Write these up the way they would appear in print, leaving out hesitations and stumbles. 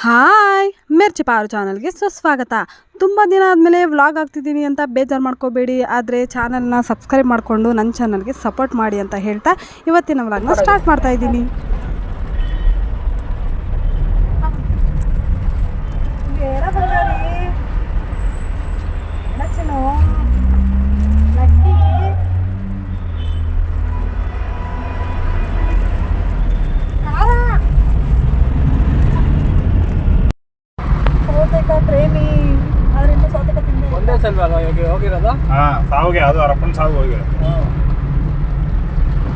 Hi ಮಿರ್ಚಿ ಪಾರು ಚಾನಲ್ಗೆ ಸುಸ್ವಾಗತ. ತುಂಬ ದಿನ ಆದಮೇಲೆ ವ್ಲಾಗ್ ಆಗ್ತಿದ್ದೀನಿ ಅಂತ ಬೇಜಾರು ಮಾಡ್ಕೋಬೇಡಿ. ಆದರೆ ಚಾನಲ್ನ ಸಬ್ಸ್ಕ್ರೈಬ್ ಮಾಡಿಕೊಂಡು ನನ್ನ ಚಾನಲ್ಗೆ ಸಪೋರ್ಟ್ ಮಾಡಿ ಅಂತ ಹೇಳ್ತಾ ಇವತ್ತಿನ ವ್ಲಾಗ್ನ ಸ್ಟಾರ್ಟ್ ಮಾಡ್ತಾ ಇದ್ದೀನಿ. ಪ್ರೇಮಿ ಆದ್ರೆ ಇನ್ನೂ ಸೌತೆಕಾಯಿ ತಿಂದೆ ಒಂದೇ ಸಲ ಹೋಗಿರೋದು. ಸಾವಿಗೆ ಅದು ಅವರಪ್ಪನ ಸಾವು ಹೋಗಿರೋದು.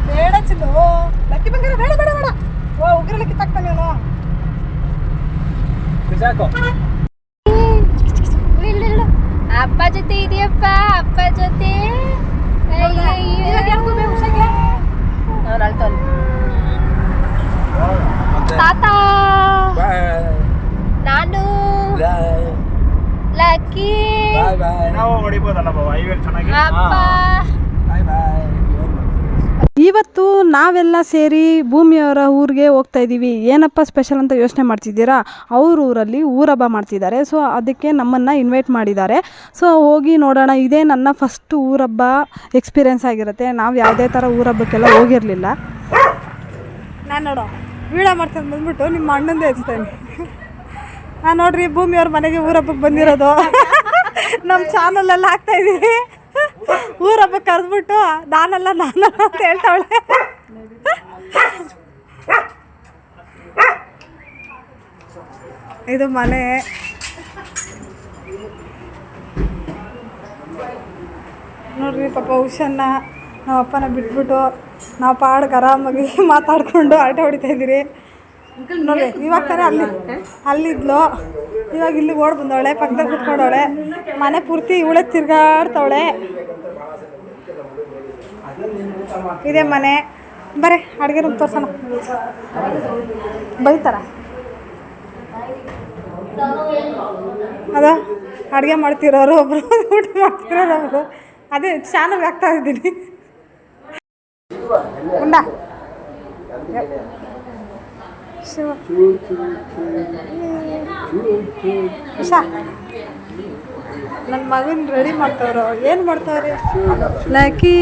ಬೇಡ ಚಿನ್ನು, ಲಕ್ಕಿ ಬಂಗಾರ ಬೇಡ ಬೇಡ ಬೇಡ. ಓ ಉಗ್ರ ಲಕ್ಕಿ ತಕ್ತಾನೆ ಅವನು. ಬಿಸಾಕು. ಅಪ್ಪ ಜೊತೆ ಇದೆಯಪ್ಪ, ಅಪ್ಪ ಜೊತೆ. ತಾತ, ನಾನು, ಲಕ್ಕಿ, ನಾವು ಹೊಡಿಬೋದಲ್ಲ ಬಾಬಾ ಹೈವೇ ಚೆನ್ನಾಗಿ. ಅಪ್ಪ. ಇವತ್ತು ನಾವೆಲ್ಲ ಸೇರಿ ಭೂಮಿಯವರ ಊರಿಗೆ ಹೋಗ್ತಾ ಇದ್ದೀವಿ. ಏನಪ್ಪ ಸ್ಪೆಷಲ್ ಅಂತ ಯೋಚನೆ ಮಾಡ್ತಿದ್ದೀರಾ? ಅವ್ರ ಊರಲ್ಲಿ ಊರಬ್ಬ ಮಾಡ್ತಿದ್ದಾರೆ. ಸೊ ಅದಕ್ಕೆ ನಮ್ಮನ್ನು ಇನ್ವೈಟ್ ಮಾಡಿದ್ದಾರೆ. ಸೊ ಹೋಗಿ ನೋಡೋಣ. ಇದೇ ನನ್ನ ಫಸ್ಟ್ ಊರಬ್ಬ ಎಕ್ಸ್ಪೀರಿಯೆನ್ಸ್ ಆಗಿರುತ್ತೆ. ನಾವು ಯಾವುದೇ ಥರ ಊರಬ್ಬಕ್ಕೆಲ್ಲ ಹೋಗಿರಲಿಲ್ಲ. ನಾನು ನೋಡೋ ವೀಡಿಯೋ ಮಾಡ್ಕೊಂಡು ಬಂದ್ಬಿಟ್ಟು ನಿಮ್ಮ ಅಣ್ಣಂದೇ ಹಚ್ತೇನೆ. ನಾನು ನೋಡ್ರಿ ಭೂಮಿಯವ್ರ ಮನೆಗೆ ಊರಬ್ಬಕ್ಕೆ ಬಂದಿರೋದು. ನಮ್ಮ ಚಾನಲೆಲ್ಲ ಹಾಕ್ತಾಯಿದ್ದೀವಿ. ಊರಬ್ಬಕ್ಕೆ ಕರೆದ್ಬಿಟ್ಟು ನಾನಲ್ಲ ಅಂತ ಹೇಳ್ತಾವಳೆ. ಇದು ಮನೆ. ನೋಡ್ರಿ ಪಾಪ ಉಷನ್ನ ನಮ್ಮ ಅಪ್ಪನ ಬಿಟ್ಬಿಟ್ಟು ನಾವು ಪಾಡ್ಗೆ ಆರಾಮಾಗಿ ಮಾತಾಡಿಕೊಂಡು ಆಟ ಹೊಡಿತಾಯಿದ್ದೀರಿ. ನೋಡ್ರಿ ಇವಾಗ ತಾನೇ ಅಲ್ಲಿದ್ಲು, ಇವಾಗ ಇಲ್ಲಿಗೆ ಓಡ್ ಬಂದವಳೆ. ಪಕ್ಕದಲ್ಲಿ ಕುತ್ಕೊಂಡವಳೆ. ಮನೆ ಪೂರ್ತಿ ಇವಳೆ ತಿರ್ಗಾಡ್ತವಳೆ. ಇದೇ ಮನೆ. ಬರೀ ಅಡುಗೆ ರೂಮ್ ತೋರ್ಸೋಣ. ಬೈತಾರ ಅದ ಅಡುಗೆ ಮಾಡ್ತಿರೋರು ಒಬ್ರು, ಊಟ ಮಾಡ್ತಿರೋರು ಒಬ್ರು. ಅದೇ ಚಾನಲ್ಗೆ ಹಾಕ್ತಾ ಇದ್ದೀನಿ. ಉಂಡ ಶಿವ ಉಷಾ, ನನ್ನ ಮಗನ ರೆಡಿ ಮಾಡ್ತವ್ರು. ಏನು ಮಾಡ್ತಾವ್ರಿ? ಲಕ್ಕಿ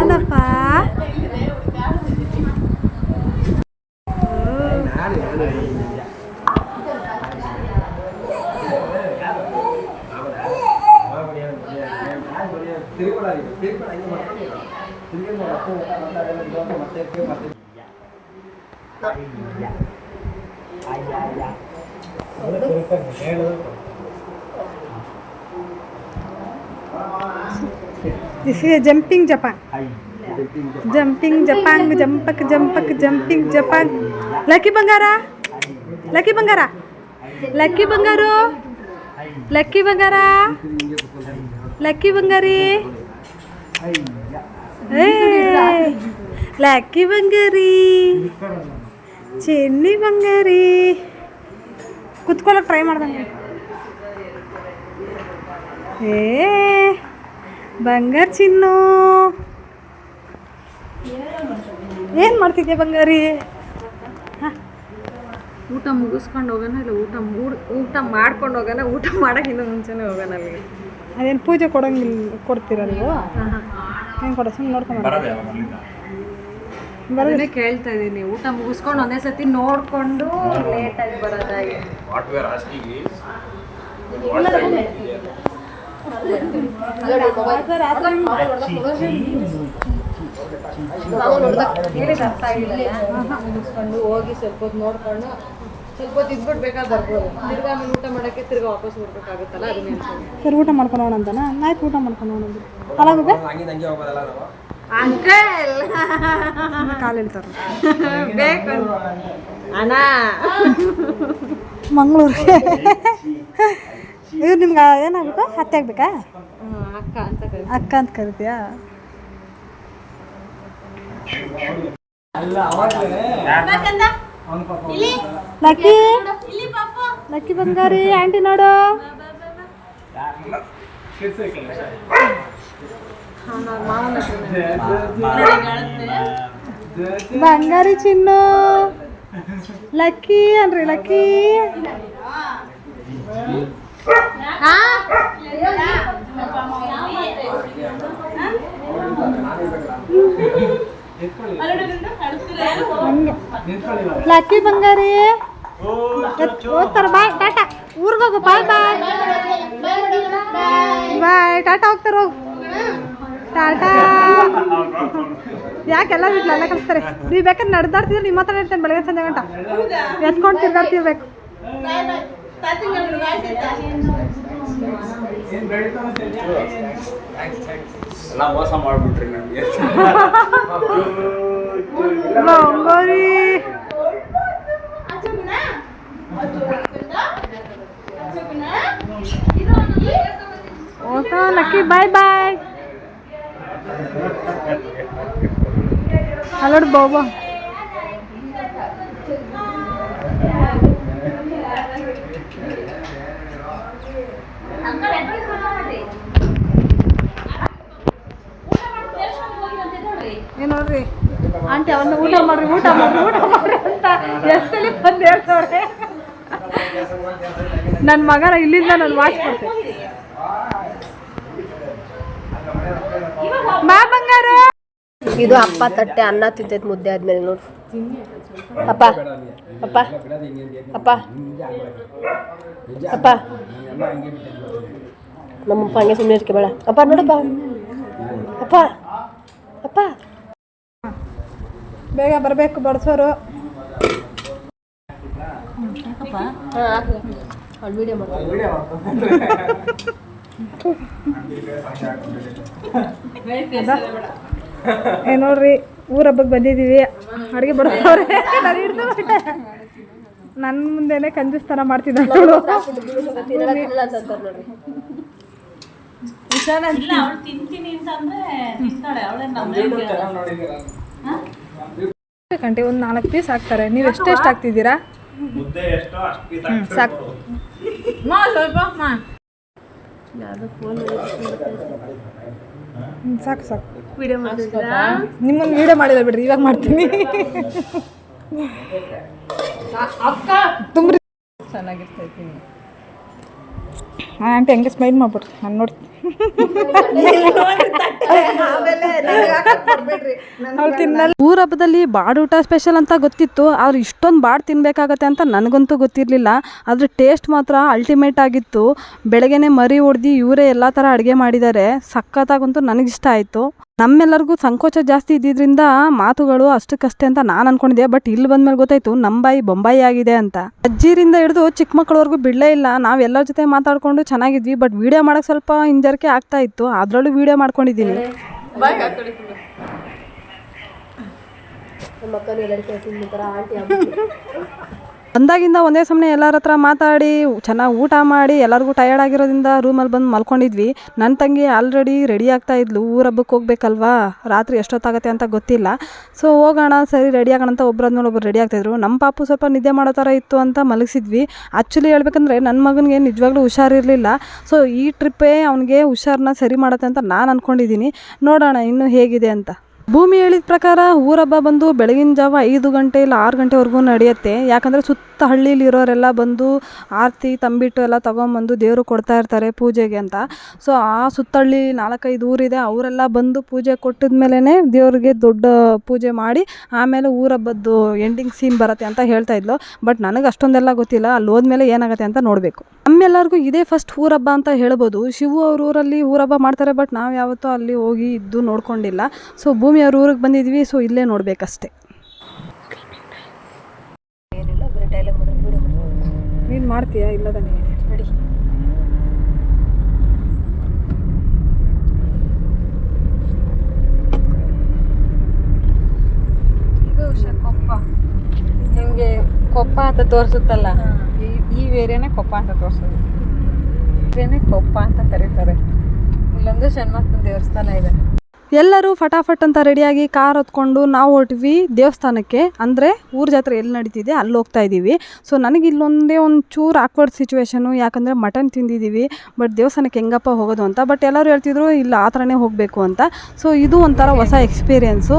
ಏನಪ್ಪ? This is a jumping Japan. Jumping Japan, jumpak jumpak jumping Japan. Lucky Bangara, Lucky Bangara, Lucky Bangaru, Lucky Bangara, Lucky Bangari. Hey, Lucky Bangari, Chinni Bangari. ಕುತ್ಕೊಳ್ಳೋಕೆ ಟ್ರೈ ಮಾಡ್ದಂಗೆ. ಬಂಗಾರ ಚಿನ್ನು, ಏನು ಮಾಡ್ತಿದ್ಯಾ ಬಂಗಾರಿ? ಊಟ ಮುಗಿಸ್ಕೊಂಡು ಹೋಗೋಣ, ಇಲ್ಲ ಊಟ ಮಾಡ್ಕೊಂಡು ಹೋಗೋಣ? ಊಟ ಮಾಡೋಕ್ಕಿಂತ ಮುಂಚೆನೇ ಹೋಗೋಣ ಅಲ್ಲಿಗೆ. ಅದೇನು ಪೂಜೆ ಕೊಡ್ತೀರ ನೀವು? ಏನು ಕೊಡ ಸುಮ್ಮನೆ ನೋಡ್ಕೊಂಡು ಬರೋದೇ ಕೇಳ್ತಾ ಇದ್ದೀನಿ. ಊಟ ಮುಗಿಸ್ಕೊಂಡು ಒಂದೇ ಸತಿ ನೋಡಿಕೊಂಡು ಲೇಟಾಗಿ ಬರೋದಾಗಿ. ಹೇಳಿದ ಅರ್ಥ ಆಗಿಲ್ಲ. ಮುಗಿಸ್ಕೊಂಡು ಹೋಗಿ ಸ್ವಲ್ಪ ಹೊತ್ತು ನೋಡ್ಕೊಂಡು ಸ್ವಲ್ಪ ಹೊತ್ತು ಇದ್ಬಿಡ್ಬೇಕಾದ್ರೆ ಬರ್ಬೋದು. ತಿರ್ಗಾ ಆಮೇಲೆ ಊಟ ಮಾಡೋಕ್ಕೆ ತಿರ್ಗಾ ವಾಪಸ್ ಬರ್ಬೇಕಾಗುತ್ತಲ್ಲ, ಅದನ್ನೇ ಸರಿ. ಊಟ ಮಾಡ್ಕೊಂಡು ಹೋಗೋಣ ಅಂತನಾ? ಆಯ್ತು, ಊಟ ಮಾಡ್ಕೊಂಡು ಹೋಗೋಣ. ಅಲಾಗುತ್ತೆ ಅಂಕಲ್ ಕಾಲು ಹೇಳ್ತಾರೆ ಬೇಕು ಅಣ್ಣ. ಮಂಗಳೂರಿಗೆ ಇವ್ರು ನಿಮ್ಗೆ ಏನಾಗಬೇಕು? ಅತ್ತೆ ಆಗ್ಬೇಕಾ? ಅಕ್ಕ ಅಂತ ಅಕ್ಕ ಅಂತ ಕರಿತೀಯಾ? ಲಕ್ಕಿ, ಲಕ್ಕಿ ಬಂಗಾರಿ ಆಂಟಿ ನೋಡು. ಬಂಗಾರಿ ಚಿನ್ನು ಲಕ್ಕಿ ಅನ್ರಿ ಲಕ್ಕಿ. ಲಕ್ಕಿ ಬಂಗಾರಿ ಹೋಗ್ತಾರ. ಬಾಯ್ ಟಾಟಾ. ಊರಿಗೆ ಹೋಗು. ಬಾಯ್ ಬಾಯ್ ಬಾಯ್. ಟಾಟಾ ಹೋಗ್ತಾರ. ಹೋಗು ಟಾಟಾ. ಯಾಕೆಲ್ಲ ಬಿಟ್ಲ ಎಲ್ಲ ಕಲಿಸ್ತಾರೆ. ನೀವು ಬೇಕಾದ್ರೆ ನಡೆದಾಡ್ತಿದ್ರೆ ನಿಮ್ಮ ಹತ್ರ ಇರ್ತೇನೆ ಬೆಳಗ್ಗೆ ಸಂಜೆ ಗಂಟ ಎತ್ಕೊಂಡು ತಿರ್ಗಾಡ್ತಿರ್ಬೇಕು. ಮೋಸ ಮಾಡ್ಬಿಟ್ರಿ ನನಗೆ. ಬಂಗಾರಿ ಓಕೆ ಲಕ್ಕಿ. ಬಾಯ್ ಬಾಯ್. ಹಲೋ ಬಾಬಾ. ಏನು ನೋಡ್ರಿ ಆಂಟಿ ಅವನ್ನ ಊಟ ಮಾಡ್ರಿ ಊಟ ಮಾಡ್ರಿ ಊಟ ಮಾಡ್ರಿ ಅಂತ ಎಷ್ಟಲ್ಲಿ ಬಂದು ಹೇಳ್ತವ್ರೆ. ನನ್ನ ಮಗನ ಇಲ್ಲಿಂದ ನಾನು ಮಾಡಿಸ್ಕೊಡ್ತೇನೆ. ಬಾ ಬಂಗಾರ. ಇದು ಅಪ್ಪ ತಟ್ಟೆ ಅನ್ನ ತಿಂತೈತೆ ಮುದ್ದೆ ಆದ್ಮೇಲೆ ನೋಡು. ಅಪ್ಪ ಅಪ್ಪ ಅಪ್ಪ ಅಪ್ಪ ನಮ್ಮಪ್ಪ ಹಂಗೆ ಸುಮ್ಮನೆ ಇರ್ಕೆ ಬೇಡ. ಅಪ್ಪ ನೋಡಪ್ಪ. ಅಪ್ಪ ಅಪ್ಪ ಬೇಗ ಬರಬೇಕು ಬಡಿಸೋರು. ಅವ್ಳು ವಿಡಿಯೋ ಮಾಡ್ತಾರೆ. ಏ ನೋಡ್ರಿ ಊರ ಹಬ್ಬಕ್ಕೆ ಬಂದಿದ್ದೀವಿ. ಅಡುಗೆ ಬಡಿಸೋರೆ. ನಾನು ಹಿಡ್ದು ಬಿಟ್ಟೆ. ನನ್ನ ಮುಂದೆನೆ ಕಂಜೂಸ್ತನ ಮಾಡ್ತಿದ್ದ ಅವಳು. ಗಂಟೆ ಒಂದು 4 ಪೀಸ್ ಹಾಕ್ತಾರೆ. ನೀವು ಎಷ್ಟೆಷ್ಟು ಹಾಕ್ತಿದ್ದೀರಾ? ಮುದ್ದೆ ಎಷ್ಟೋ ಅಷ್ಟು ಪೀಸ್ ಸಾಕು. ಸಾಕು ಸಾಕು. ವಿಡಿಯೋ ಮಾಡ್ತಿದ್ದೀರಾ? ನಿಮ್ಮನ್ನು ವಿಡಿಯೋ ಮಾಡಿಲ್ಲ ಬಿಡ್ರಿ, ಇವಾಗ ಮಾಡ್ತೀನಿ. ತುಂಬ್ರಿ ಚೆನ್ನಾಗಿರ್ತೈತಿ. ಆಂಟಿ ಹಂಗೆ ಸ್ಮೈಲ್ ಮಾಡ್ಬಿಡ್ರಿ ನಾನು ನೋಡ್ತೀನಿ. ಊರ ಹಬ್ಬದಲ್ಲಿ ಬಾಡೂಟ ಸ್ಪೆಷಲ್ ಅಂತ ಗೊತ್ತಿತ್ತು, ಆದ್ರೆ ಇಷ್ಟೊಂದು ಬಾಡ್ ತಿನ್ಬೇಕಾಗತ್ತೆ ಅಂತ ನನಗಂತೂ ಗೊತ್ತಿರಲಿಲ್ಲ. ಅದ್ರ ಟೇಸ್ಟ್ ಮಾತ್ರ ಅಲ್ಟಿಮೇಟ್ ಆಗಿತ್ತು. ಬೆಳಗ್ಗೆನೆ ಮರಿ ಹೊಡೆದು ಇವರೇ ಎಲ್ಲ ಥರ ಅಡುಗೆ ಮಾಡಿದ್ದಾರೆ. ಸಖತ್ತಾಗಂತೂ ನನಗಿಷ್ಟ ಆಯಿತು. ನಮ್ಮೆಲ್ಲರಿಗೂ ಸಂಕೋಚ ಜಾಸ್ತಿ ಇದ್ದಿದ್ದರಿಂದ ಮಾತುಗಳು ಅಷ್ಟಕ್ಕಷ್ಟೇ ಅಂತ ನಾನು ಅನ್ಕೊಂಡಿದ್ದೆ. ಬಟ್ ಇಲ್ಲಿ ಬಂದ್ಮೇಲೆ ಗೊತ್ತಾಯ್ತು ನಮ್ಮ ಬಾಯಿ ಬೊಂಬಾಯಿ ಆಗಿದೆ ಅಂತ. ಅಜ್ಜಿರಿಂದ ಹಿಡಿದು ಚಿಕ್ಕ ಮಕ್ಕಳವರೆಗೂ ಬಿಡಲೇ ಇಲ್ಲ. ನಾವೆಲ್ಲರ ಜೊತೆ ಮಾತಾಡ್ಕೊಂಡು ಚೆನ್ನಾಗಿದ್ವಿ. ಬಟ್ ವಿಡಿಯೋ ಮಾಡೋಕ್ಕೆ ಸ್ವಲ್ಪ ಹಿಂಜರಿಕೆ ಆಗ್ತಾ ಇತ್ತು. ಅದರಲ್ಲೂ ವಿಡಿಯೋ ಮಾಡ್ಕೊಂಡಿದ್ದೀನಿ. ನಮ್ಮ ಅಕ್ಕನ ಎಲ್ಲರಿಗೂ ತಿಂತಾರ ಆಂಟಿ. ಬಂದಾಗಿಂದ ಒಂದೇ ಸಮನೆ ಎಲ್ಲರ ಹತ್ರ ಮಾತಾಡಿ ಚೆನ್ನಾಗಿ ಊಟ ಮಾಡಿ ಎಲ್ಲರಿಗೂ ಟಯರ್ಡ್ ಆಗಿರೋದ್ರಿಂದ ರೂಮಲ್ಲಿ ಬಂದು ಮಲ್ಕೊಂಡಿದ್ವಿ. ನನ್ನ ತಂಗಿ ಆಲ್ರೆಡಿ ರೆಡಿ ಆಗ್ತಾ ಇದ್ಲು. ಊರ ಹಬ್ಬಕ್ಕೆ ಹೋಗ್ಬೇಕಲ್ವಾ, ರಾತ್ರಿ ಎಷ್ಟೊತ್ತಾಗತ್ತೆ ಅಂತ ಗೊತ್ತಿಲ್ಲ. ಸೊ ಹೋಗೋಣ ಸರಿ ರೆಡಿ ಆಗೋಣ ಅಂತ ಒಬ್ಬರಾದ್ಮೇಲೆ ಒಬ್ಬರು ರೆಡಿ ಆಗ್ತಾಯಿದ್ರು. ನಮ್ಮ ಪಾಪು ಸ್ವಲ್ಪ ನಿದ್ದೆ ಮಾಡೋ ಥರ ಇತ್ತು ಅಂತ ಮಲಗಿಸಿದ್ವಿ. ಆ್ಯಕ್ಚುಲಿ ಹೇಳ್ಬೇಕಂದ್ರೆ ನನ್ನ ಮಗನಿಗೆ ನಿಜವಾಗ್ಲೂ ಹುಷಾರಿರಲಿಲ್ಲ. ಸೊ ಈ ಟ್ರಿಪ್ಪೇ ಅವನಿಗೆ ಹುಷಾರನ್ನ ಸರಿ ಮಾಡುತ್ತೆ ಅಂತ ನಾನು ಅಂದ್ಕೊಂಡಿದ್ದೀನಿ. ನೋಡೋಣ ಇನ್ನೂ ಹೇಗಿದೆ ಅಂತ. ಭೂಮಿ ಹೇಳಿದ ಪ್ರಕಾರ ಊರಹಬ್ಬ ಬಂದು ಬೆಳಗಿನ ಜಾವ 5 ಗಂಟೆ ಇಲ್ಲ 6 ಗಂಟೆವರೆಗೂ ನಡೆಯುತ್ತೆ. ಯಾಕಂದರೆ ಸುತ್ತ ಹಳ್ಳಿಲಿ ಇರೋರೆಲ್ಲ ಬಂದು ಆರತಿ ತಂಬಿಟ್ಟು ಎಲ್ಲ ತೊಗೊಂಬಂದು ದೇವರು ಕೊಡ್ತಾ ಇರ್ತಾರೆ ಪೂಜೆಗೆ ಅಂತ. ಸೊ ಆ ಸುತ್ತಹಳ್ಳಿ 4-5 ಊರಿದೆ, ಅವರೆಲ್ಲ ಬಂದು ಪೂಜೆ ಕೊಟ್ಟಿದ್ಮೇಲೆ ದೇವ್ರಿಗೆ ದೊಡ್ಡ ಪೂಜೆ ಮಾಡಿ ಆಮೇಲೆ ಊರಹಬ್ಬದ್ದು ಎಂಡಿಂಗ್ ಸೀನ್ ಬರುತ್ತೆ ಅಂತ ಹೇಳ್ತಾ ಇದ್ಲು. ಬಟ್ ನನಗೆ ಅಷ್ಟೊಂದೆಲ್ಲ ಗೊತ್ತಿಲ್ಲ. ಅಲ್ಲಿ ಹೋದ್ಮೇಲೆ ಏನಾಗುತ್ತೆ ಅಂತ ನೋಡಬೇಕು. ನಮ್ಮೆಲ್ಲರಿಗೂ ಇದೇ ಫಸ್ಟ್ ಊರಹಬ್ಬ ಅಂತ ಹೇಳ್ಬೋದು. ಶಿವು ಅವ್ರ ಊರಲ್ಲಿ ಊರಹಬ್ಬ ಮಾಡ್ತಾರೆ, ಬಟ್ ನಾವು ಯಾವತ್ತೂ ಅಲ್ಲಿ ಹೋಗಿ ಇದ್ದು ನೋಡ್ಕೊಂಡಿಲ್ಲ. ಸೊ ಭೂಮಿ ಅವ್ರ ಊರಿಗೆ ಬಂದಿದ್ವಿ. ಸೊ ಇಲ್ಲೇ ನೋಡ್ಬೇಕಷ್ಟೆ. ನೀನು ಮಾಡ್ತೀಯಾ? ಇಲ್ಲದ ರೆಡಿ. ಇದು ಕೊಪ್ಪ ನಿಮಗೆ ಕೊಪ್ಪ ಅಂತ ತೋರಿಸುತ್ತಲ್ಲ, ಈ ವೇರೇನೆ ಕೊಪ್ಪ ಅಂತ ತೋರಿಸೋದು. ಇದೇನೆ ಕೊಪ್ಪ ಅಂತ ಕರೀತಾರೆ. ಇಲ್ಲೊಂದು ಷಣ್ಮಕ್ಕನ ದೇವಸ್ಥಾನ ಇದೆ. ಎಲ್ಲರೂ ಫಟಾಫಟ್ ಅಂತ ರೆಡಿಯಾಗಿ ಕಾರ್ ಹೊತ್ಕೊಂಡು ನಾವು ಹೊರಟ್ವಿ ದೇವಸ್ಥಾನಕ್ಕೆ. ಅಂದರೆ ಊರ ಜಾತ್ರೆ ಎಲ್ಲಿ ನಡೀತಿದೆ ಅಲ್ಲಿ ಹೋಗ್ತಾ ಇದ್ದೀವಿ. ಸೊ ನನಗೆ ಇಲ್ಲೊಂದೇ ಒಂದು ಚೂರು ಆಕ್ವರ್ಡ್ ಸಿಚುವೇಶನು. ಯಾಕಂದರೆ ಮಟನ್ ತಿಂದಿದ್ದೀವಿ, ಬಟ್ ದೇವಸ್ಥಾನಕ್ಕೆ ಹೆಂಗಪ್ಪ ಹೋಗೋದು ಅಂತ. ಬಟ್ ಎಲ್ಲರೂ ಹೇಳ್ತಿದ್ರು ಇಲ್ಲ ಆ ಥರನೇ ಹೋಗಬೇಕು ಅಂತ. ಸೊ ಇದು ಒಂಥರ ಹೊಸ ಎಕ್ಸ್ಪೀರಿಯೆನ್ಸು.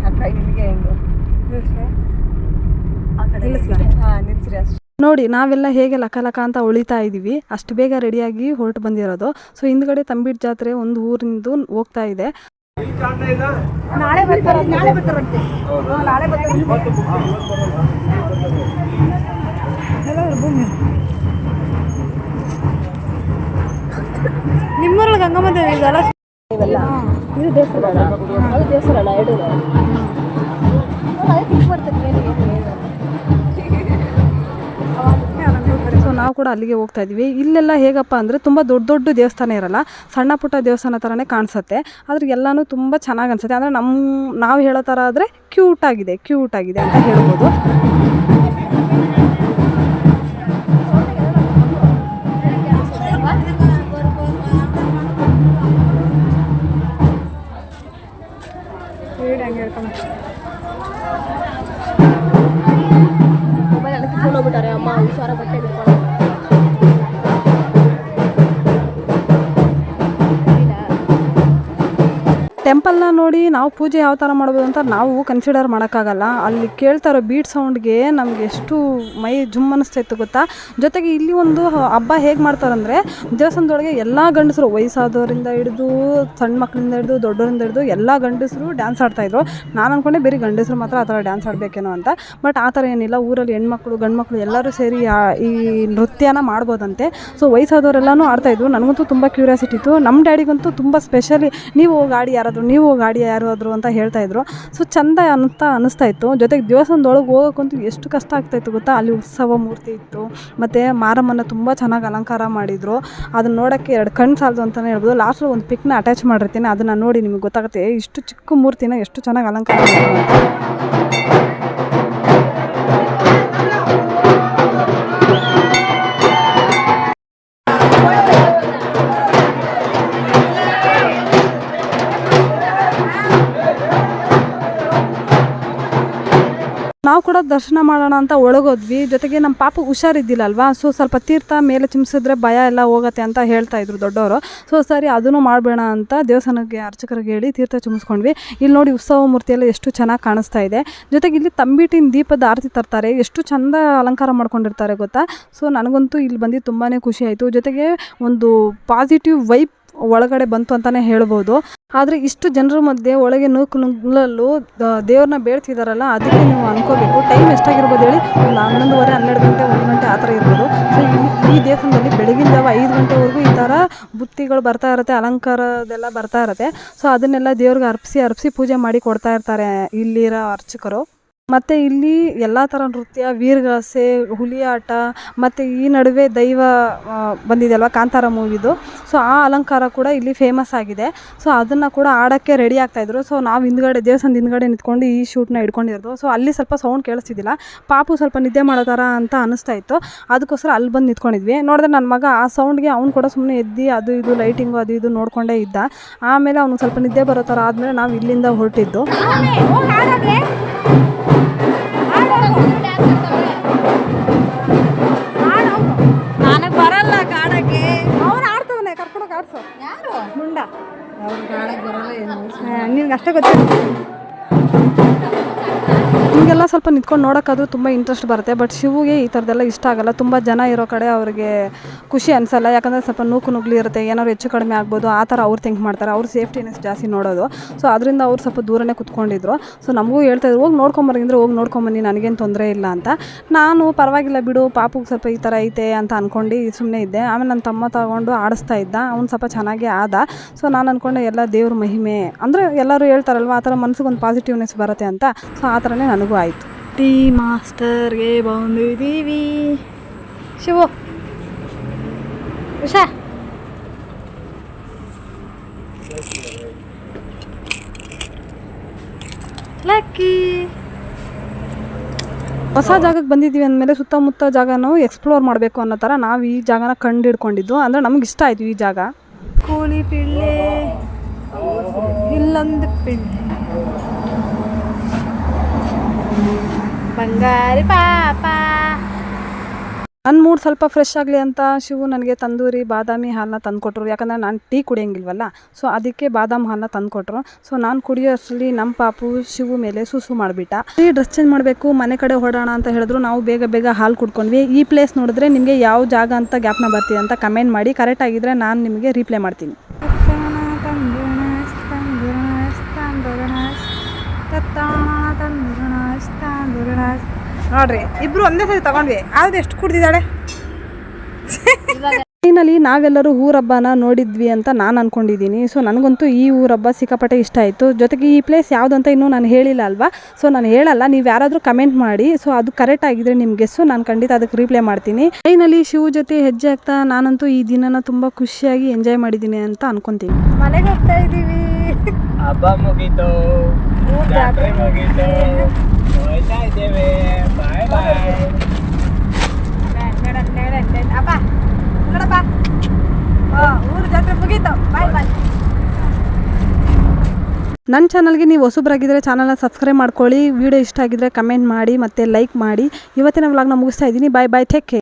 ಅಕ್ಕ ಇಲ್ಲಿಗೆ ಹೆಂಗು ಆ ಕಡೆ ನಿಲ್ಸ್ರಿ ಅಷ್ಟೇ. ನೋಡಿ ನಾವೆಲ್ಲ ಹೇಗೆ ಲಕ ಅಂತ ಉಳಿತಾ ಇದ್ದೀವಿ, ಅಷ್ಟು ಬೇಗ ರೆಡಿಯಾಗಿ ಹೊರಟು ಬಂದಿರೋದು. ಸೊ ಹಿಂದ್ಗಡೆ ತಂಬಿಟ್ಟು ಜಾತ್ರೆ ಒಂದು ಊರಿಂದ ಹೋಗ್ತಾ ಇದೆ. ನಿಮ್ಮೂರಲ್ಲಿ ಗಂಗಮ್ಮ ದೇವಿ ಇದೆಲ್ಲ ಇದು ದೇವಸ್ಥಾನ, ಅದು ದೇವಸ್ಥಾನ ಎರಡು ಸೊ ನಾವು ಕೂಡ ಅಲ್ಲಿಗೆ ಹೋಗ್ತಾ ಇದ್ವಿ. ಇಲ್ಲೆಲ್ಲ ಹೇಗಪ್ಪ ಅಂದರೆ ತುಂಬ ದೊಡ್ಡ ದೊಡ್ಡ ದೇವಸ್ಥಾನ ಇರಲ್ಲ, ಸಣ್ಣ ಪುಟ್ಟ ದೇವಸ್ಥಾನ ಥರನೇ ಕಾಣಿಸುತ್ತೆ. ಆದ್ರೆ ಎಲ್ಲನೂ ತುಂಬ ಚೆನ್ನಾಗಿ ಅನಿಸುತ್ತೆ. ಅಂದರೆ ನಾವು ಹೇಳೋ ಥರ ಆದರೆ ಕ್ಯೂಟ್ ಆಗಿದೆ ಅಂತ ಹೇಳ್ಬೋದು. ಮೊಬೈಲ್ ಎಲ್ಲ ಕಿತ್ಕೊಂಡು ಹೋಗ್ಬಿಟ್ಟಾರೆ ಅಮ್ಮ, ಹುಷಾರ ಬಟ್ಟೆ ಬಿಟ್ಕೊಂಡು. ಟೆಂಪಲ್ನ ನೋಡಿ ನಾವು ಪೂಜೆ ಯಾವ ಥರ ಮಾಡ್ಬೋದು ಅಂತ ನಾವು ಕನ್ಸಿಡರ್ ಮಾಡೋಕ್ಕಾಗಲ್ಲ. ಅಲ್ಲಿ ಕೇಳ್ತಾರೋ ಬೀಟ್ ಸೌಂಡ್ಗೆ ನಮಗೆ ಎಷ್ಟು ಮೈ ಜುಮ್ ಅನ್ನಿಸ್ತಾಯಿತ್ತು ಗೊತ್ತಾ. ಜೊತೆಗೆ ಇಲ್ಲಿ ಒಂದು ಹಬ್ಬ ಹೇಗೆ ಮಾಡ್ತಾರಂದರೆ, ದೇವಸ್ಥಾನದೊಳಗೆ ಎಲ್ಲ ಗಂಡಸರು, ವಯಸ್ಸಾದವರಿಂದ ಹಿಡಿದು ಸಣ್ಣ ಮಕ್ಕಳಿಂದ ಹಿಡಿದು ದೊಡ್ಡವರಿಂದ ಹಿಡಿದು ಎಲ್ಲ ಗಂಡಸರು ಡ್ಯಾನ್ಸ್ ಆಡ್ತಾಯಿದ್ರು. ನಾನು ಅಂದ್ಕೊಂಡೆ ಬೇರೆ ಗಂಡಸರು ಮಾತ್ರ ಆ ಥರ ಡ್ಯಾನ್ಸ್ ಆಡಬೇಕೇನೋ ಅಂತ. ಬಟ್ ಆ ಥರ ಏನಿಲ್ಲ, ಊರಲ್ಲಿ ಹೆಣ್ಮಕ್ಳು ಗಂಡು ಮಕ್ಕಳು ಎಲ್ಲರೂ ಸೇರಿ ಈ ನೃತ್ಯನ ಮಾಡ್ಬೋದಂತೆ. ಸೊ ವಯಸ್ಸಾದವರೆಲ್ಲನೂ ಆಡ್ತಾಯಿದ್ರು. ನನಗಂತೂ ತುಂಬ ಕ್ಯೂರಿಯಾಸಿಟಿ ಇತ್ತು. ನಮ್ಮ ಡ್ಯಾಡಿಗಂತೂ ತುಂಬ ಸ್ಪೆಷಲಿ ನೀವು ಗಾಡಿ ಯಾರಾದರೂ ಅಂತ ಹೇಳ್ತಾಯಿದ್ರು. ಸೊ ಚಂದ ಅನ್ನಿಸ್ತಾ ಇತ್ತು. ಜೊತೆಗೆ ದೇವಸ್ಥಾನದೊಳಗೆ ಹೋಗೋಕ್ಕಂತೂ ಎಷ್ಟು ಕಷ್ಟ ಆಗ್ತಾಯಿತ್ತು ಗೊತ್ತಾ. ಅಲ್ಲಿ ಉತ್ಸವ ಮೂರ್ತಿ ಇತ್ತು, ಮತ್ತು ಮಾರಮ್ಮನ ತುಂಬ ಚೆನ್ನಾಗಿ ಅಲಂಕಾರ ಮಾಡಿದರು. ಅದನ್ನ ನೋಡೋಕ್ಕೆ 2 ಕಣ್ಣು ಸಾಲದು ಅಂತಲೇ ಹೇಳ್ಬೋದು. ಲಾಸ್ಟಲ್ಲಿ ಒಂದು ಪಿಕ್ನ ಅಟ್ಯಾಚ್ ಮಾಡಿರ್ತೀನಿ, ಅದನ್ನು ನೋಡಿ ನಿಮಗೆ ಗೊತ್ತಾಗುತ್ತೆ ಇಷ್ಟು ಚಿಕ್ಕ ಮೂರ್ತಿನ ಎಷ್ಟು ಚೆನ್ನಾಗಿ ಅಲಂಕಾರ ಮಾಡಿದ್ರು ಅಂತ. ನಾವು ಕೂಡ ದರ್ಶನ ಮಾಡೋಣ ಅಂತ ಒಳಗೋದ್ವಿ. ಜೊತೆಗೆ ನಮ್ಮ ಪಾಪು ಹುಷಾರಿದ್ದಿಲ್ಲ ಅಲ್ವಾ, ಸೊ ಸ್ವಲ್ಪ ತೀರ್ಥ ಮೇಲೆ ಚಿಮ್ಸಿದ್ರೆ ಭಯ ಎಲ್ಲ ಹೋಗುತ್ತೆ ಅಂತ ಹೇಳ್ತಾಯಿದ್ರು ದೊಡ್ಡವರು. ಸೊ ಸರಿ ಅದನ್ನು ಮಾಡಬೇಡ ಅಂತ ದೇವಸ್ಥಾನಕ್ಕೆ ಅರ್ಚಕರಿಗೆ ಹೇಳಿ ತೀರ್ಥ ಚಿಮ್ಸ್ಕೊಂಡ್ವಿ. ಇಲ್ಲಿ ನೋಡಿ ಉತ್ಸವ ಮೂರ್ತಿ ಎಲ್ಲ ಎಷ್ಟು ಚೆನ್ನಾಗಿ ಕಾಣಿಸ್ತಾ ಇದೆ. ಜೊತೆಗೆ ಇಲ್ಲಿ ತಂಬಿಟ್ಟಿನ ದೀಪದ ಆರತಿ ತರ್ತಾರೆ, ಎಷ್ಟು ಚಂದ ಅಲಂಕಾರ ಮಾಡ್ಕೊಂಡಿರ್ತಾರೆ ಗೊತ್ತಾ. ಸೊ ನನಗಂತೂ ಇಲ್ಲಿ ಬಂದು ತುಂಬಾ ಖುಷಿ ಆಯಿತು. ಜೊತೆಗೆ ಒಂದು ಪಾಸಿಟಿವ್ ವೈಬ್ ಒಳಗಡೆ ಬಂತು ಅಂತಲೇ ಹೇಳ್ಬೋದು. ಆದರೆ ಇಷ್ಟು ಜನರ ಮಧ್ಯೆ ಒಳಗೆ ನುಗ್ಗಲು ದೇವ್ರನ್ನ ಬೇಡ್ತಿದ್ದಾರಲ್ಲ, ಅದಕ್ಕೆ ನೀವು ಅನ್ಕೋಬೇಕು ಟೈಮ್ ಎಷ್ಟಾಗಿರ್ಬೋದು ಹೇಳಿ. ಒಂದು 11:30 12 ಗಂಟೆ 1 ಗಂಟೆ ಆ ಥರ ಇರ್ಬೋದು. ಸೊ ಈ ದೇವಸ್ಥಾನದಲ್ಲಿ ಬೆಳಗಿನ ಜಾವ 5 ಗಂಟೆವರೆಗೂ ಈ ಥರ ಬುತ್ತಿಗಳು ಬರ್ತಾ ಇರುತ್ತೆ, ಅಲಂಕಾರದೆಲ್ಲ ಬರ್ತಾ ಇರುತ್ತೆ. ಸೊ ಅದನ್ನೆಲ್ಲ ದೇವ್ರಿಗೆ ಅರ್ಪಿಸಿ ಪೂಜೆ ಮಾಡಿ ಕೊಡ್ತಾ ಇರ್ತಾರೆ ಇಲ್ಲಿರೋ ಅರ್ಚಕರು. ಮತ್ತು ಇಲ್ಲಿ ಎಲ್ಲ ಥರ ನೃತ್ಯ, ವೀರಗಾಸೆ, ಹುಲಿ ಆಟ, ಮತ್ತು ಈ ನಡುವೆ ದೈವ ಬಂದಿದೆ ಅಲ್ವಾ ಕಾಂತಾರ ಮೂವಿದು. ಸೊ ಆ ಅಲಂಕಾರ ಕೂಡ ಇಲ್ಲಿ ಫೇಮಸ್ ಆಗಿದೆ. ಸೊ ಅದನ್ನು ಕೂಡ ಆಡೋಕ್ಕೆ ರೆಡಿ ಆಗ್ತಾಯಿದ್ರು. ಸೊ ನಾವು ದೇವಸ್ಥಾನದ ಹಿಂದ್ಗಡೆ ನಿಂತ್ಕೊಂಡು ಈ ಶೂಟ್ನ ಹಿಡ್ಕೊಂಡಿರೋದು. ಸೊ ಅಲ್ಲಿ ಸ್ವಲ್ಪ ಸೌಂಡ್ ಕೇಳಿಸ್ತಿದ್ದಿಲ್ಲ, ಪಾಪು ಸ್ವಲ್ಪ ನಿದ್ದೆ ಮಾಡೋ ಥರ ಅಂತ ಅನ್ನಿಸ್ತಾ ಇತ್ತು. ಅದಕ್ಕೋಸ್ಕರ ಅಲ್ಲಿ ಬಂದು ನಿಂತ್ಕೊಂಡಿದ್ವಿ. ನೋಡಿದ್ರೆ ನನ್ನ ಮಗ ಆ ಸೌಂಡ್ಗೆ ಅವ್ನು ಕೂಡ ಸುಮ್ಮನೆ ಎದ್ದು ಅದು ಇದು ಲೈಟಿಂಗು ಅದು ಇದು ನೋಡಿಕೊಂಡೇ ಇದ್ದ. ಆಮೇಲೆ ಅವ್ನಿಗೆ ಸ್ವಲ್ಪ ನಿದ್ದೆ ಬರೋ ಥರ ಆದಮೇಲೆ ನಾವು ಇಲ್ಲಿಂದ ಹೊರಟಿದ್ದು. ನನಗೆ ಬರಲ್ಲ ಕಾಡಕ್ಕೆ. ಅವನು ಆಡ್ತವನೆ, ಕರ್ಕೊಂಡೋಗಿ ಆಡ್ಸೋ. ಯಾರು ಮುಂಡ ಕಾಡಕ್ಕೆ ಬರಲ್ಲ ಏನು. ನಿನ್ಗೆ ಅಷ್ಟೇ ಗೊತ್ತಿಲ್ಲ. ನಿಮಗೆಲ್ಲ ಸ್ವಲ್ಪ ನಿಂತ್ಕೊಂಡು ನೋಡೋಕ್ಕಾದ್ರೂ ತುಂಬ ಇಂಟ್ರೆಸ್ಟ್ ಬರುತ್ತೆ. ಬಟ್ ಶಿವಗೆ ಈ ಥರದ್ದೆಲ್ಲ ಇಷ್ಟ ಆಗಲ್ಲ. ತುಂಬ ಜನ ಇರೋ ಕಡೆ ಅವ್ರಿಗೆ ಖುಷಿ ಅನಿಸಲ್ಲ. ಯಾಕಂದರೆ ಸ್ವಲ್ಪ ನುಗ್ಲಿ ಇರುತ್ತೆ, ಏನಾದ್ರು ಹೆಚ್ಚು ಕಡಿಮೆ ಆಗ್ಬೋದು ಆ ಥರ ಅವ್ರು ಥಿಂಕ್ ಮಾಡ್ತಾರೆ. ಅವ್ರು ಸೇಫ್ಟಿನೆಸ್ ಜಾಸ್ತಿ ನೋಡೋದು. ಸೊ ಅದರಿಂದ ಅವ್ರು ಸ್ವಲ್ಪ ದೂರನೇ ಕುತ್ಕೊಂಡಿದ್ರು. ಸೊ ನಮಗೂ ಹೇಳ್ತಾಯಿದ್ರು ಹೋಗಿ ನೋಡ್ಕೊಂಬರಂದ್ರೆ ಹೋಗಿ ನೋಡ್ಕೊಂಬನ್ನಿ, ನನಗೇನು ತೊಂದರೆ ಇಲ್ಲ ಅಂತ. ನಾನು ಪರವಾಗಿಲ್ಲ ಬಿಡು, ಪಾಪುಗೆ ಸ್ವಲ್ಪ ಈ ಥರ ಐತೆ ಅಂತ ಅಂದ್ಕೊಂಡು ಸುಮ್ಮನೆ ಇದ್ದೆ. ಆಮೇಲೆ ನನ್ನ ತಮ್ಮ ತಗೊಂಡು ಆಡಿಸ್ತಾ ಇದ್ದ, ಅವ್ನು ಸ್ವಲ್ಪ ಚೆನ್ನಾಗೇ ಆದ. ಸೊ ನಾನು ಅಂದ್ಕೊಂಡೆ ಎಲ್ಲ ದೇವ್ರ ಮಹಿಮೆ ಅಂದರೆ ಎಲ್ಲರೂ ಹೇಳ್ತಾರಲ್ವ, ಆ ಥರ ಮನಸ್ಸಿಗೆ ಒಂದು ಪಾಸಿಟಿವ್ನೆಸ್ ಬರುತ್ತೆ ಅಂತ. ಸೊ ಆ ಥರನೇ ನನಗೂ ಆಯಿತು. ಟೀ ಮಾಸ್ಟರ್ಗೆ ಬಂದಿದ್ದೀವಿ. ಶಿವು ಉಷಾ ಲಕ್ಕಿ. ಹೊಸ ಜಾಗಕ್ಕೆ ಬಂದಿದ್ದೀವಿ ಅಂದಮೇಲೆ ಸುತ್ತಮುತ್ತ ಜಾಗನೂ ಎಕ್ಸ್ಪ್ಲೋರ್ ಮಾಡಬೇಕು ಅನ್ನೋ ಥರ ನಾವು ಈ ಜಾಗನ ಕಂಡು ಹಿಡ್ಕೊಂಡಿದ್ದು. ಅಂದರೆ ನಮ್ಗೆ ಇಷ್ಟ ಆಯಿತು ಈ ಜಾಗ. ಕೋಳಿ ಪಿಳ್ಳೆ, ಇಲ್ಲೊಂದು ಪಿಳ್ಳೆ, ಬಂಗಾರಿ ಪಾಪ. ನನ್ನ ಮೂಡ್ ಸ್ವಲ್ಪ ಫ್ರೆಶ್ ಆಗಲಿ ಅಂತ ಶಿವು ನನಗೆ ತಂದೂರಿ ಬಾದಾಮಿ ಹಾಲನ್ನ ತಂದುಕೊಟ್ರು. ಯಾಕಂದರೆ ನಾನು ಟೀ ಕುಡಿಯೋಂಗಿಲ್ವಲ್ಲ, ಸೊ ಅದಕ್ಕೆ ಬಾದಾಮಿ ಹಾಲನ್ನ ತಂದುಕೊಟ್ರು. ಸೊ ನಾನು ಕುಡಿಯೋ ಅಷ್ಟರಲ್ಲಿ ನಮ್ಮ ಪಾಪು ಶಿವು ಮೇಲೆ ಸುಸು ಮಾಡಿಬಿಟ್ಟ. ಈ ಡ್ರೆಸ್ ಚೇಂಜ್ ಮಾಡಬೇಕು, ಮನೆ ಕಡೆ ಹೊರಡೋಣ ಅಂತ ಹೇಳಿದ್ರು. ನಾವು ಬೇಗ ಬೇಗ ಹಾಲು ಕುಡ್ಕೊಂಡ್ವಿ. ಈ ಪ್ಲೇಸ್ ನೋಡಿದ್ರೆ ನಿಮಗೆ ಯಾವ ಜಾಗ ಅಂತ ಜ್ಞಾಪನ ಬರ್ತೀವಿ ಅಂತ ಕಮೆಂಟ್ ಮಾಡಿ. ಕರೆಕ್ಟ್ ಆಗಿದ್ರೆ ನಾನು ನಿಮಗೆ ರಿಪ್ಲೈ ಮಾಡ್ತೀನಿ. ನೋಡ್ರಿ, ಇಬ್ರು ಒಂದೇ ಸರಿ ತಗೊಂಡ್ವಿ. ಆದ್ರೆ ಎಷ್ಟು ಕುಡ್ದಿದ್ದಾಳೆ. ಫೈನಲಿ ನಾವೆಲ್ಲರೂ ಊರಬ್ಬನ ನೋಡಿದ್ವಿ ಅಂತ ನಾನು ಅಂದ್ಕೊಂಡಿದ್ದೀನಿ. ಸೊ ನನಗಂತೂ ಈ ಊರಬ್ಬ ಸಿಕ್ಕಾಪಟ್ಟೆ ಇಷ್ಟ ಆಯಿತು. ಜೊತೆಗೆ ಈ ಪ್ಲೇಸ್ ಯಾವುದು ಅಂತ ಇನ್ನೂ ನಾನು ಹೇಳಿಲ್ಲ ಅಲ್ವಾ. ಸೊ ನಾನು ಹೇಳಲ್ಲ, ನೀವು ಯಾರಾದರೂ ಕಮೆಂಟ್ ಮಾಡಿ. ಸೊ ಅದು ಕರೆಕ್ಟ್ ಆಗಿದ್ರೆ ನಿಮ್ಮ ಗೆಸ್ಸು ನಾನು ಖಂಡಿತ ಅದಕ್ಕೆ ರಿಪ್ಲೈ ಮಾಡ್ತೀನಿ. ಫೈನಲಿ ಶಿವ ಜೊತೆ ಹೆಜ್ಜೆ ಆಗ್ತಾ ನಾನಂತೂ ಈ ದಿನನ ತುಂಬ ಖುಷಿಯಾಗಿ ಎಂಜಾಯ್ ಮಾಡಿದ್ದೀನಿ ಅಂತ ಅನ್ಕೊತೀನಿ. ಮನೆಗೆ ಹೋಗ್ತಾ ಇದ್ದೀವಿ. ಹಬ್ಬ ಮುಗೀತು, ಜಾತ್ರೆ ಮುಗೀತು, ಹೋಗ್ತಾ ಇದ್ದೇವೆ. ಬಾಯ್ ಬಾಯ್. ಅಪ್ಪ ನೋಡಪ್ಪ, ಊರು ಜಾತ್ರೆ ಮುಗೀತು. ಬಾಯ್ ಬಾಯ್. ನನ್ನ ಚಾನಲ್ಗೆ ನೀವು ಹೊಸಬ್ರಾಗಿದ್ದರೆ ಚಾನಲ್ನ ಸಬ್ಸ್ಕ್ರೈಬ್ ಮಾಡ್ಕೊಳ್ಳಿ. ವಿಡಿಯೋ ಇಷ್ಟ ಆಗಿದ್ರೆ ಕಮೆಂಟ್ ಮಾಡಿ ಮತ್ತು ಲೈಕ್ ಮಾಡಿ. ಇವತ್ತಿನ ವ್ಲಾಗ್ನ ಮುಗಿಸ್ತಾ ಇದ್ದೀನಿ. ಬಾಯ್ ಬಾಯ್, ಟೇಕ್ ಕೇರ್.